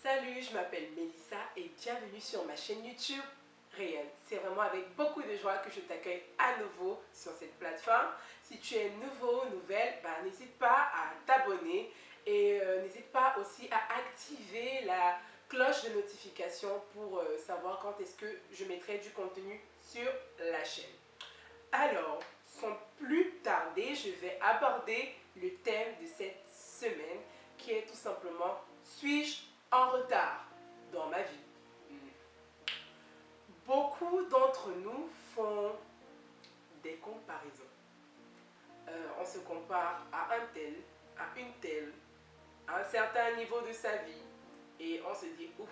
Salut, je m'appelle Mélissa et bienvenue sur ma chaîne YouTube Réel. C'est vraiment avec beaucoup de joie que je t'accueille à nouveau sur cette plateforme. Si tu es nouveau, nouvelle, n'hésite pas à t'abonner et n'hésite pas aussi à activer la cloche de notification pour savoir quand est-ce que je mettrai du contenu sur la chaîne. Alors, sans plus tarder, je vais aborder le thème de cette semaine qui est tout simplement « Suis-je en retard dans ma vie ?» Beaucoup d'entre nous font des comparaisons. On se compare à un tel, à une telle, à un certain niveau de sa vie et on se dit « Ouf,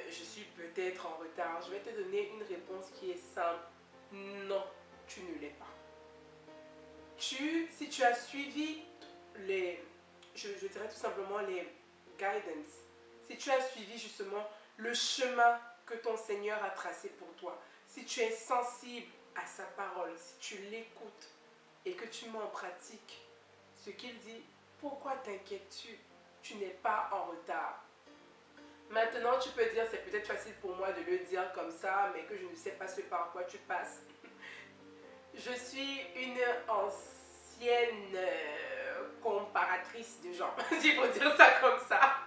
je suis peut-être en retard. » Je vais te donner une réponse qui est simple. Non, tu ne l'es pas. Si tu as suivi je dirais tout simplement les guidance, si tu as suivi justement le chemin que ton Seigneur a tracé pour toi, si tu es sensible à sa parole, si tu l'écoutes et que tu mets en pratique ce qu'il dit, pourquoi t'inquiètes-tu? Tu n'es pas en retard. Maintenant, tu peux dire, c'est peut-être facile pour moi de le dire comme ça, mais que je ne sais pas ce par quoi tu passes. Je suis une ancienne comparatrice de gens, s'il faut dire ça comme ça.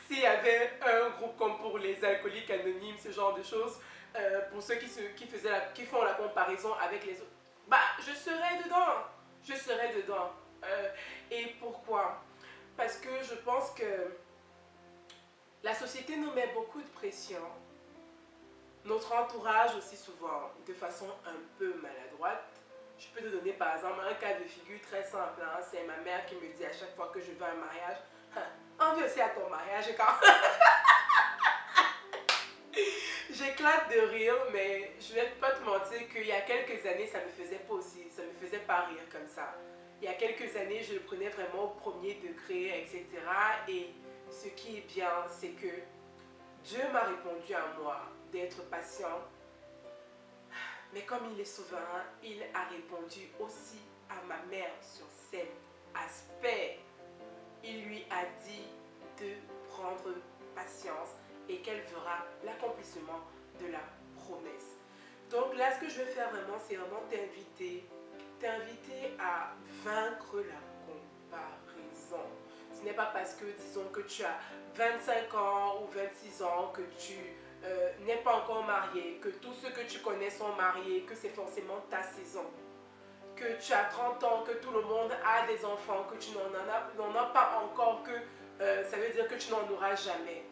S'il y avait un groupe comme pour les alcooliques anonymes, ce genre de choses, pour ceux qui font la comparaison avec les autres, je serais dedans. Je serais dedans. Et pourquoi? Parce que je pense que la société nous met beaucoup de pression. Notre entourage aussi souvent, de façon un peu maladroite. Je peux te donner par exemple un cas de figure très simple. Hein. C'est ma mère qui me dit à chaque fois que je veux un mariage, on vient aussi à ton mariage quand... J'éclate de rire, mais je ne vais pas te mentir qu'il y a quelques années, ça ne me faisait pas aussi, ça ne me faisait pas rire comme ça. Il y a quelques années, je le prenais vraiment au premier degré, etc. Et ce qui est bien, c'est que Dieu m'a répondu à moi d'être patient. Mais comme il est souverain, il a répondu aussi à ma mère sur cet aspect. Il lui a dit de prendre patience et qu'elle verra l'accomplissement de la promesse. Donc là, ce que je vais faire vraiment, c'est vraiment t'inviter à vaincre la comparaison. Ce n'est pas parce que, disons, que tu as 25 ans ou 26 ans, que tu n'es pas encore marié, que tous ceux que tu connais sont mariés, que c'est forcément ta saison. Que tu as 30 ans, que tout le monde a des enfants, que tu n'en as pas encore, que ça veut dire que tu n'en auras jamais.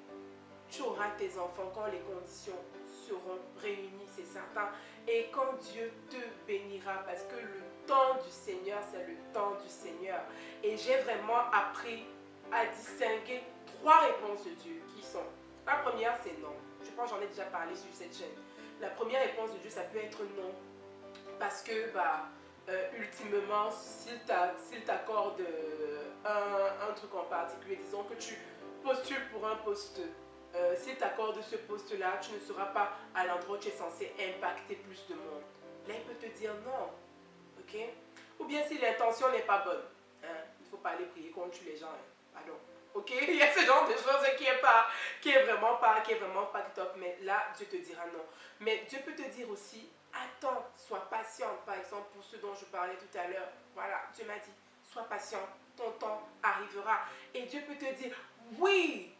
Tu auras tes enfants quand les conditions seront réunies, c'est certain. Et quand Dieu te bénira, parce que le temps du Seigneur, c'est le temps du Seigneur. Et j'ai vraiment appris à distinguer 3 réponses de Dieu qui sont. La première, c'est non. Je pense que j'en ai déjà parlé sur cette chaîne. La première réponse de Dieu, ça peut être non. Parce que, ultimement, s'il t'accorde un truc en particulier, disons que tu postules pour un poste, s'il t'accorde ce poste-là, tu ne seras pas à l'endroit où tu es censé impacter plus de monde. Là, il peut te dire non. Ok? Ou bien si l'intention n'est pas bonne. Hein? Il ne faut pas aller prier contre les gens. Hein? Pardon. Ok? Il y a ce genre de choses qui est vraiment pas top. Mais là, Dieu te dira non. Mais Dieu peut te dire aussi, attends, sois patiente. Par exemple, pour ceux dont je parlais tout à l'heure. Voilà, Dieu m'a dit, sois patient. Ton temps arrivera. Et Dieu peut te dire, oui,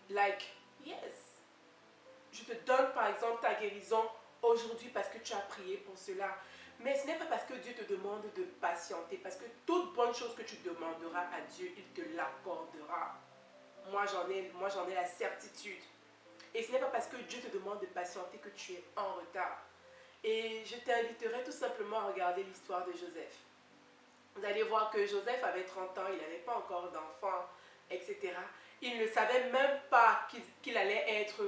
yes. Je te donne par exemple ta guérison aujourd'hui parce que tu as prié pour cela. Mais ce n'est pas parce que Dieu te demande de patienter. Parce que toute bonne chose que tu demanderas à Dieu, il te l'accordera. Moi, j'en ai la certitude. Et ce n'est pas parce que Dieu te demande de patienter que tu es en retard. Et je t'inviterai tout simplement à regarder l'histoire de Joseph. Vous allez voir que Joseph avait 30 ans, il n'avait pas encore d'enfant, etc. Il ne savait même pas qu'il allait être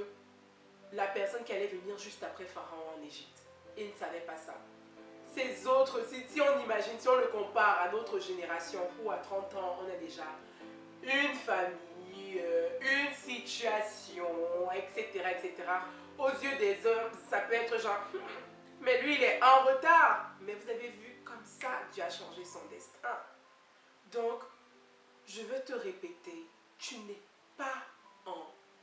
la personne qui allait venir juste après Pharaon en Égypte. Il ne savait pas ça. Ces autres, si on imagine, si on le compare à notre génération où à 30 ans, on a déjà une famille, une situation, etc., etc. Aux yeux des hommes, ça peut être genre, mais lui, il est en retard. Mais vous avez vu, comme ça, Dieu a changé son destin. Donc, je veux te répéter, tu n'es pas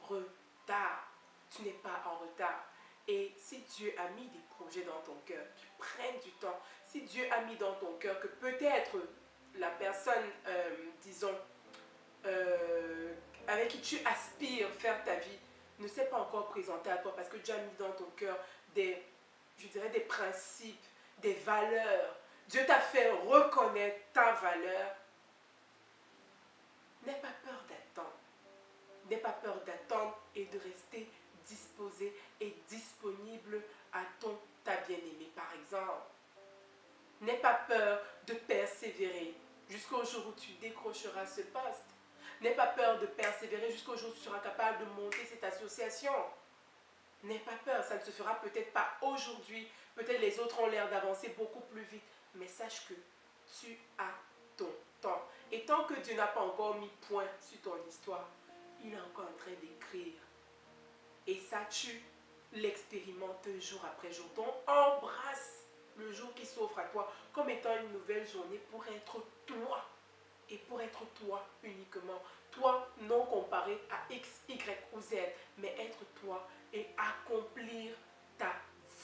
retard. Tu n'es pas en retard. Et si Dieu a mis des projets dans ton cœur qui prennent du temps, si Dieu a mis dans ton cœur que peut-être la personne, disons, avec qui tu aspires faire ta vie, ne s'est pas encore présentée à toi parce que Dieu a mis dans ton cœur je dirais des principes, des valeurs. Dieu t'a fait reconnaître ta valeur. N'aie pas peur d'attendre. N'aie pas peur d'attendre et de rester disposé et disponible à ta bien-aimée, par exemple. N'aie pas peur de persévérer jusqu'au jour où tu décrocheras ce poste. N'aie pas peur de persévérer jusqu'au jour où tu seras capable de monter cette association. N'aie pas peur, ça ne se fera peut-être pas aujourd'hui. Peut-être les autres ont l'air d'avancer beaucoup plus vite. Mais sache que tu as ton temps. Et tant que Dieu n'a pas encore mis point sur ton histoire, il est encore en train d'écrire. Et ça, tu l'expérimentes jour après jour. Donc, embrasse le jour qui s'offre à toi comme étant une nouvelle journée pour être toi. Et pour être toi uniquement. Toi, non comparé à X, Y ou Z, mais être toi et accomplir ta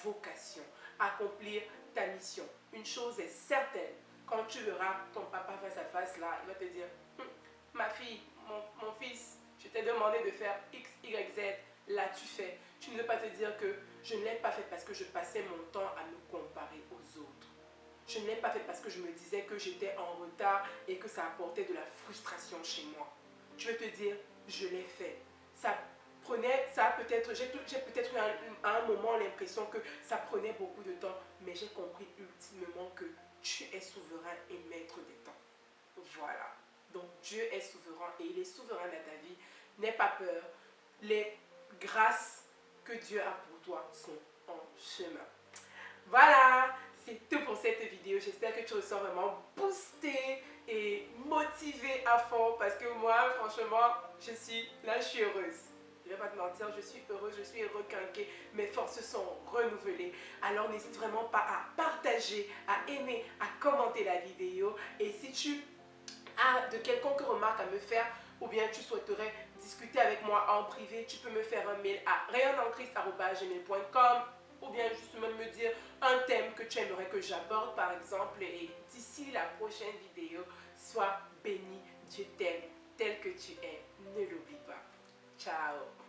vocation, accomplir ta mission. Une chose est certaine, quand tu verras ton papa face à face là, il va te dire, ma fille, mon fils, je t'ai demandé de faire X, Y, Z, là tu fais. Tu ne veux pas te dire que je ne l'ai pas fait parce que je passais mon temps à me comparer aux autres. Je ne l'ai pas fait parce que je me disais que j'étais en retard et que ça apportait de la frustration chez moi. Tu veux te dire, je l'ai fait. J'ai peut-être eu à un moment l'impression que ça prenait beaucoup de temps, mais j'ai compris ultimement que tu es souverain et maître des temps. Voilà. Donc Dieu est souverain et il est souverain dans ta vie. N'aie pas peur. Les grâces que Dieu a pour toi sont en chemin. Voilà, c'est tout pour cette vidéo. J'espère que tu ressens vraiment boosté et motivé à fond parce que moi, franchement, je suis heureuse. Je ne vais pas te mentir, je suis heureuse, je suis requinquée. Mes forces sont renouvelées. Alors n'hésite vraiment pas à partager, à aimer, à commenter la vidéo. Et si tu as de quelconque remarque à me faire ou bien tu souhaiterais discuter avec moi en privé, tu peux me faire un mail à rayonenchrist@gmail.com ou bien juste même me dire un thème que tu aimerais que j'aborde par exemple. Et d'ici la prochaine vidéo, sois béni, Dieu t'aime tel que tu es. Ne l'oublie pas. Ciao.